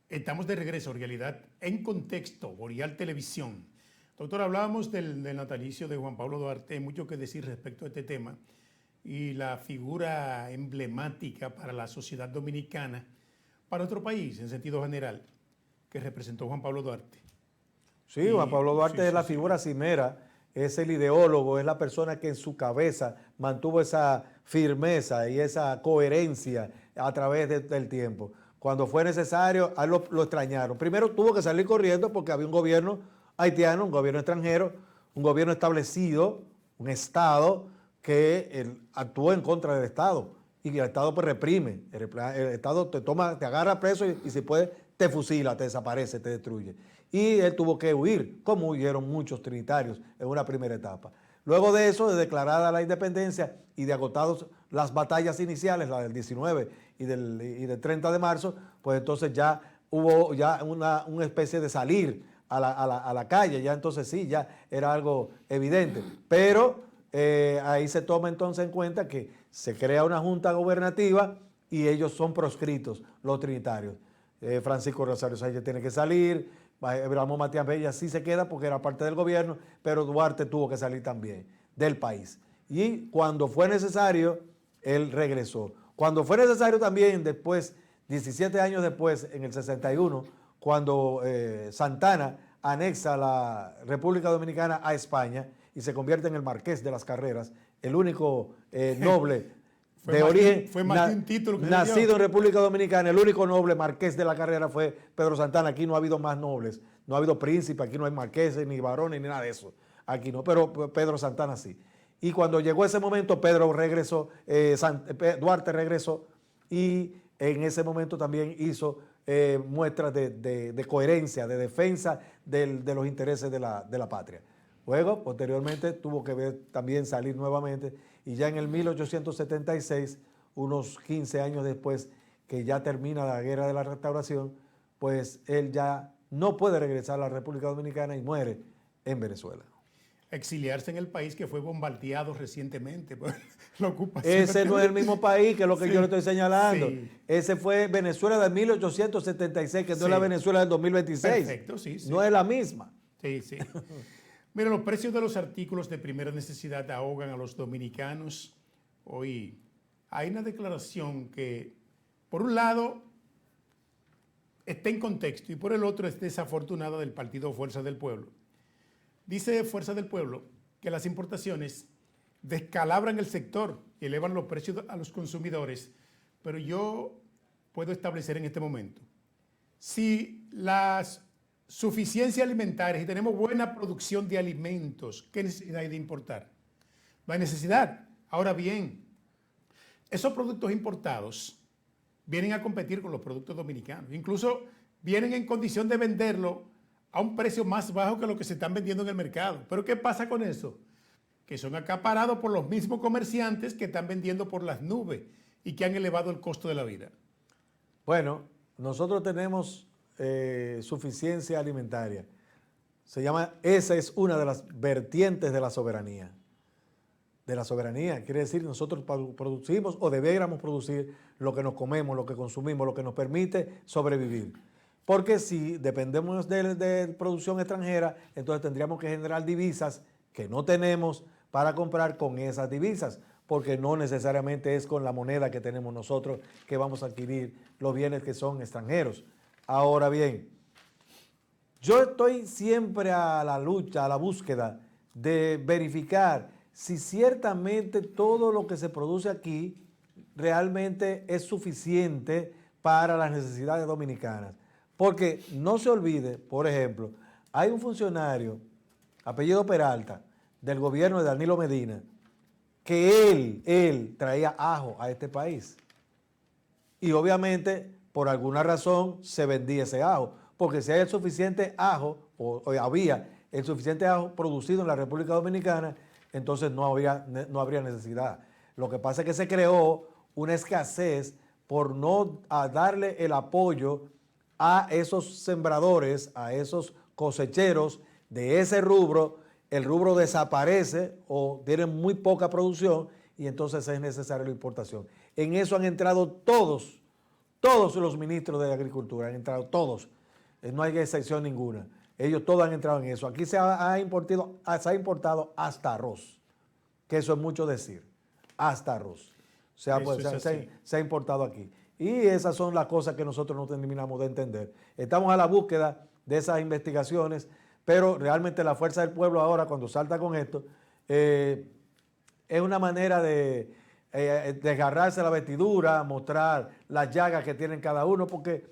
Estamos de regreso, Realidad en Contexto, Boreal Televisión. Doctor, hablábamos del natalicio de Juan Pablo Duarte, hay mucho que decir respecto a este tema y la figura emblemática para la sociedad dominicana, para nuestro país en sentido general, que representó Juan Pablo Duarte. Sí, Juan Pablo Duarte es la figura cimera, es el ideólogo, es la persona que en su cabeza mantuvo esa firmeza y esa coherencia a través del tiempo. Cuando fue necesario, a él lo extrañaron. Primero tuvo que salir corriendo porque había un gobierno haitiano, un gobierno extranjero, un gobierno establecido, un Estado que actuó en contra del Estado y el Estado pues reprime. El Estado te toma, te agarra preso y si puede te fusila, te desaparece, te destruye. Y él tuvo que huir, como huyeron muchos trinitarios en una primera etapa. Luego de eso, de declarada la independencia y de agotados las batallas iniciales, la del 19 y del 30 de marzo, pues entonces ya hubo ya una especie de salir a la calle, ya entonces sí, ya era algo evidente. Pero ahí se toma entonces en cuenta que se crea una junta gubernativa y ellos son proscritos, los trinitarios. Francisco Rosario Sánchez tiene que salir, Ramón Matías Bella sí se queda porque era parte del gobierno, pero Duarte tuvo que salir también del país. Y cuando fue necesario, él regresó. Cuando fue necesario también después, 17 años después, en el 61, cuando Santana anexa la República Dominicana a España y se convierte en el Marqués de las Carreras, el único noble de origen, fue más de un título que nacido en República Dominicana, el único noble marqués de la carrera fue Pedro Santana. Aquí no ha habido más nobles, no ha habido príncipes, aquí no hay marqueses, ni varones, ni nada de eso. Aquí no, pero Pedro Santana sí. Y cuando llegó ese momento, Pedro regresó, Duarte regresó y en ese momento también hizo muestras de coherencia, de defensa de los intereses de la patria. Luego, posteriormente, tuvo que ver también salir nuevamente y ya en el 1876, unos 15 años después que ya termina la Guerra de la Restauración, pues él ya no puede regresar a la República Dominicana y muere en Venezuela. Exiliarse en el país que fue bombardeado recientemente por la ocupación. Ese no es el mismo país que lo que sí, yo le estoy señalando. Sí. Ese fue Venezuela de 1876, que no es la Venezuela del 2026. Perfecto, sí. No es la misma. Sí. Mira, los precios de los artículos de primera necesidad ahogan a los dominicanos. Hoy hay una declaración que, por un lado, está en contexto y por el otro es desafortunada del partido Fuerza del Pueblo. Dice Fuerza del Pueblo que las importaciones descalabran el sector y elevan los precios a los consumidores, pero yo puedo establecer en este momento, si las suficiencia alimentaria y tenemos buena producción de alimentos, ¿qué necesidad hay de importar? No hay necesidad. Ahora bien, esos productos importados vienen a competir con los productos dominicanos. Incluso vienen en condición de venderlo a un precio más bajo que lo que se están vendiendo en el mercado. ¿Pero qué pasa con eso? Que son acaparados por los mismos comerciantes que están vendiendo por las nubes y que han elevado el costo de la vida. Bueno, nosotros tenemos suficiencia alimentaria. Esa es una de las vertientes de la soberanía. De la soberanía, quiere decir, nosotros producimos o debiéramos producir lo que nos comemos, lo que consumimos, lo que nos permite sobrevivir. Porque si dependemos de producción extranjera, entonces tendríamos que generar divisas que no tenemos para comprar con esas divisas, porque no necesariamente es con la moneda que tenemos nosotros que vamos a adquirir los bienes que son extranjeros. Ahora bien, yo estoy siempre a la lucha, a la búsqueda de verificar si ciertamente todo lo que se produce aquí realmente es suficiente para las necesidades dominicanas. Porque no se olvide, por ejemplo, hay un funcionario, apellido Peralta, del gobierno de Danilo Medina, que él traía ajo a este país. Y obviamente, por alguna razón, se vendía ese ajo. Porque si hay el suficiente ajo, o había el suficiente ajo producido en la República Dominicana, entonces no habría necesidad. Lo que pasa es que se creó una escasez por no darle el apoyo a esos sembradores, a esos cosecheros de ese rubro. El rubro desaparece o tienen muy poca producción y entonces es necesaria la importación. En eso han entrado todos todos los ministros de Agricultura han entrado, todos, no hay excepción ninguna. Ellos todos han entrado en eso. Aquí se ha importado hasta arroz, que eso es mucho decir, hasta arroz. Se ha importado aquí. Y esas son las cosas que nosotros no terminamos de entender. Estamos a la búsqueda de esas investigaciones, pero realmente la fuerza del pueblo ahora, cuando salta con esto, es una manera de desgarrarse la vestidura, mostrar las llagas que tienen cada uno, porque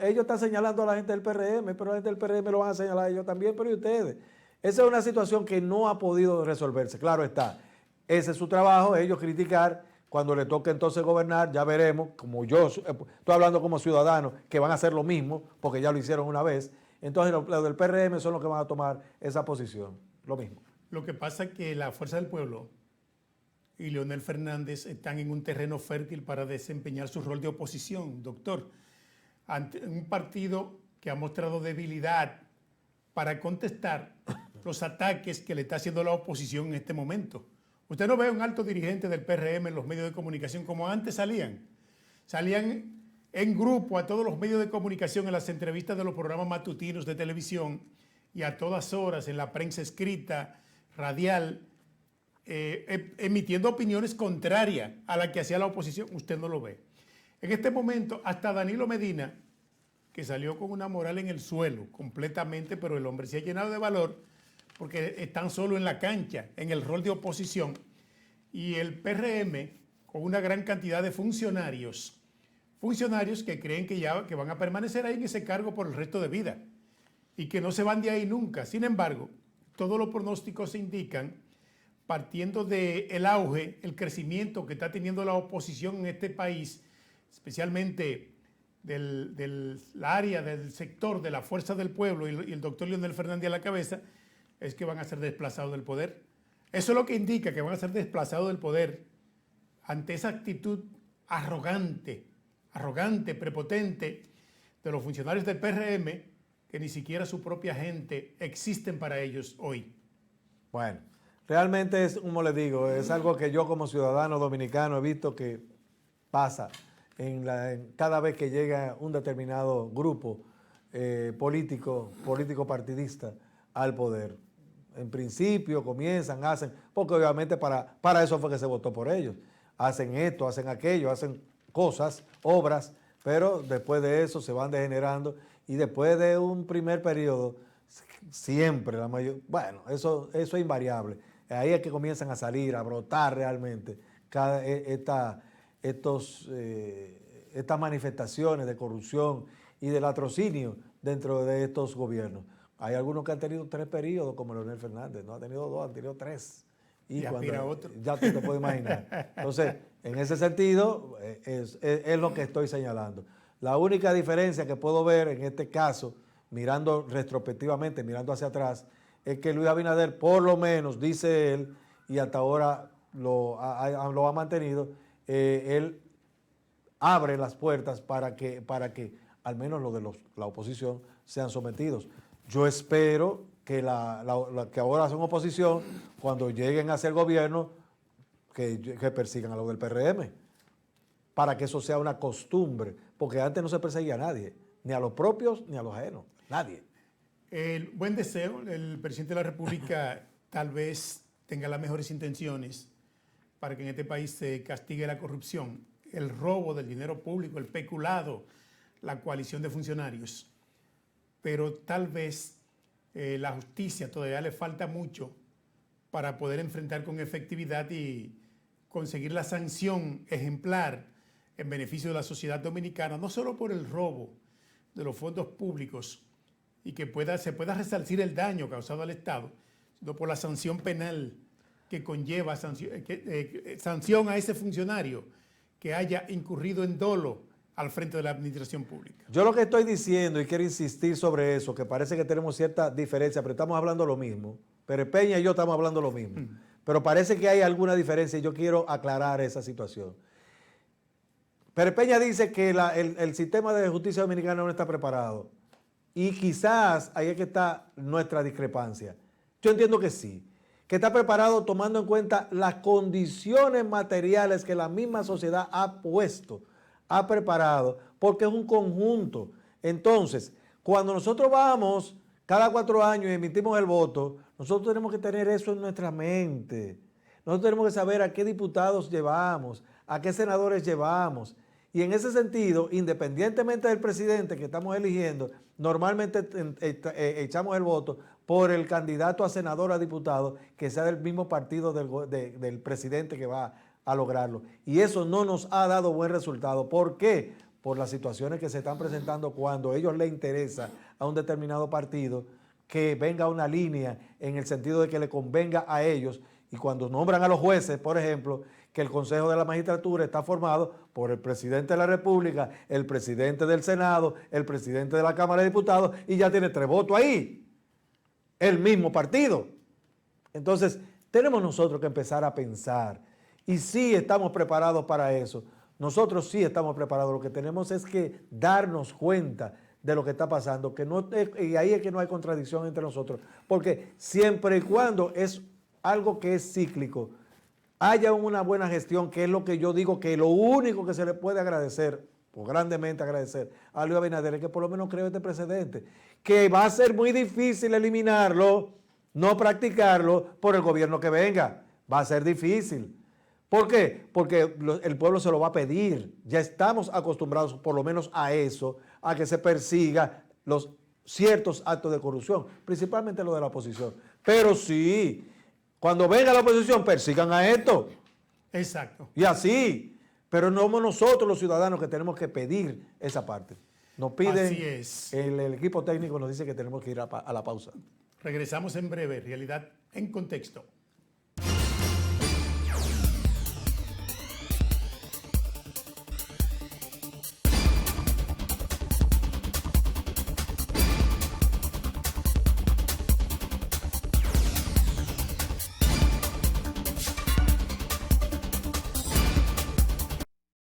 ellos están señalando a la gente del PRM, pero la gente del PRM lo van a señalar a ellos también, pero ¿y ustedes? Esa es una situación que no ha podido resolverse. Claro está, ese es su trabajo, ellos criticar. Cuando le toque entonces gobernar, ya veremos, como yo estoy hablando como ciudadano, que van a hacer lo mismo, porque ya lo hicieron una vez. Entonces los del PRM son los que van a tomar esa posición, lo mismo. Lo que pasa es que la Fuerza del Pueblo y Leonel Fernández están en un terreno fértil para desempeñar su rol de oposición, doctor, ante un partido que ha mostrado debilidad para contestar los ataques que le está haciendo la oposición en este momento. Usted no ve a un alto dirigente del PRM en los medios de comunicación como antes salían. Salían en grupo a todos los medios de comunicación en las entrevistas de los programas matutinos de televisión y a todas horas en la prensa escrita, radial, emitiendo opiniones contrarias a la que hacía la oposición. Usted no lo ve. En este momento, hasta Danilo Medina, que salió con una moral en el suelo completamente, pero el hombre se ha llenado de valor, porque están solo en la cancha, en el rol de oposición, y el PRM con una gran cantidad de funcionarios que creen que van a permanecer ahí en ese cargo por el resto de vida y que no se van de ahí nunca. Sin embargo, todos los pronósticos indican, partiendo del auge, el crecimiento que está teniendo la oposición en este país, especialmente del área, del sector de la Fuerza del Pueblo y el doctor Leonel Fernández a la cabeza, es que van a ser desplazados del poder. Eso es lo que indica que van a ser desplazados del poder ante esa actitud arrogante, prepotente de los funcionarios del PRM, que ni siquiera su propia gente existen para ellos hoy. Bueno, realmente es, como les digo, es algo que yo como ciudadano dominicano he visto que pasa cada vez que llega un determinado grupo político partidista al poder. En principio hacen, porque obviamente para eso fue que se votó por ellos. Hacen esto, hacen aquello, hacen cosas, obras, pero después de eso se van degenerando y después de un primer periodo, siempre eso es invariable. Ahí es que comienzan a salir, a brotar realmente estas manifestaciones de corrupción y del latrocinio dentro de estos gobiernos. Hay algunos que han tenido 3 periodos, como Leonel Fernández, no ha tenido 2, han tenido 3. Y aspira a otro. Ya tú te puedes imaginar. Entonces, en ese sentido, es lo que estoy señalando. La única diferencia que puedo ver en este caso, mirando retrospectivamente, mirando hacia atrás, es que Luis Abinader, por lo menos, dice él, y hasta ahora lo ha mantenido, él abre las puertas para que al menos los de la oposición sean sometidos. Yo espero que que ahora son oposición, cuando lleguen a ser gobierno, que persigan a los del PRM, para que eso sea una costumbre, porque antes no se perseguía a nadie, ni a los propios ni a los ajenos, nadie. El buen deseo, el presidente de la República tal vez tenga las mejores intenciones para que en este país se castigue la corrupción, el robo del dinero público, el peculado, la coalición de funcionarios. Pero tal vez la justicia todavía le falta mucho para poder enfrentar con efectividad y conseguir la sanción ejemplar en beneficio de la sociedad dominicana, no solo por el robo de los fondos públicos y que se pueda resarcir el daño causado al Estado, sino por la sanción penal que conlleva sanción a ese funcionario que haya incurrido en dolo al frente de la administración pública. Yo lo que estoy diciendo, y quiero insistir sobre eso, que parece que tenemos cierta diferencia, pero estamos hablando lo mismo. Pérez Peña y yo estamos hablando lo mismo. Pero parece que hay alguna diferencia y yo quiero aclarar esa situación. Pérez Peña dice que el sistema de justicia dominicana no está preparado. Y quizás ahí es que está nuestra discrepancia. Yo entiendo que sí, que está preparado tomando en cuenta las condiciones materiales que la misma sociedad ha puesto ha preparado, porque es un conjunto. Entonces, cuando nosotros vamos cada 4 años y emitimos el voto, nosotros tenemos que tener eso en nuestra mente. Nosotros tenemos que saber a qué diputados llevamos, a qué senadores llevamos. Y en ese sentido, independientemente del presidente que estamos eligiendo, normalmente echamos el voto por el candidato a senador o a diputado que sea del mismo partido del presidente que va a lograrlo. Y eso no nos ha dado buen resultado. ¿Por qué? Por las situaciones que se están presentando cuando a ellos les interesa a un determinado partido que venga una línea en el sentido de que le convenga a ellos, y cuando nombran a los jueces, por ejemplo, que el Consejo de la Magistratura está formado por el presidente de la República, el presidente del Senado, el presidente de la Cámara de Diputados, y ya tiene 3 votos ahí, el mismo partido. Entonces, tenemos nosotros que empezar a pensar, y sí estamos preparados para eso. Nosotros sí estamos preparados, lo que tenemos es que darnos cuenta de lo que está pasando, y ahí es que no hay contradicción entre nosotros, porque siempre y cuando es algo que es cíclico, haya una buena gestión, que es lo que yo digo, que lo único que se le puede agradecer, o grandemente agradecer a Luis Abinader, es que por lo menos creó este precedente, que va a ser muy difícil eliminarlo, no practicarlo por el gobierno que venga, va a ser difícil. ¿Por qué? Porque el pueblo se lo va a pedir. Ya estamos acostumbrados por lo menos a eso, a que se persiga los ciertos actos de corrupción, principalmente lo de la oposición. Pero sí, cuando venga la oposición, persigan a esto. Exacto. Y así. Pero no somos nosotros los ciudadanos que tenemos que pedir esa parte. Nos piden, Así es. el equipo técnico nos dice que tenemos que ir a la pausa. Regresamos en breve. Realidad en contexto.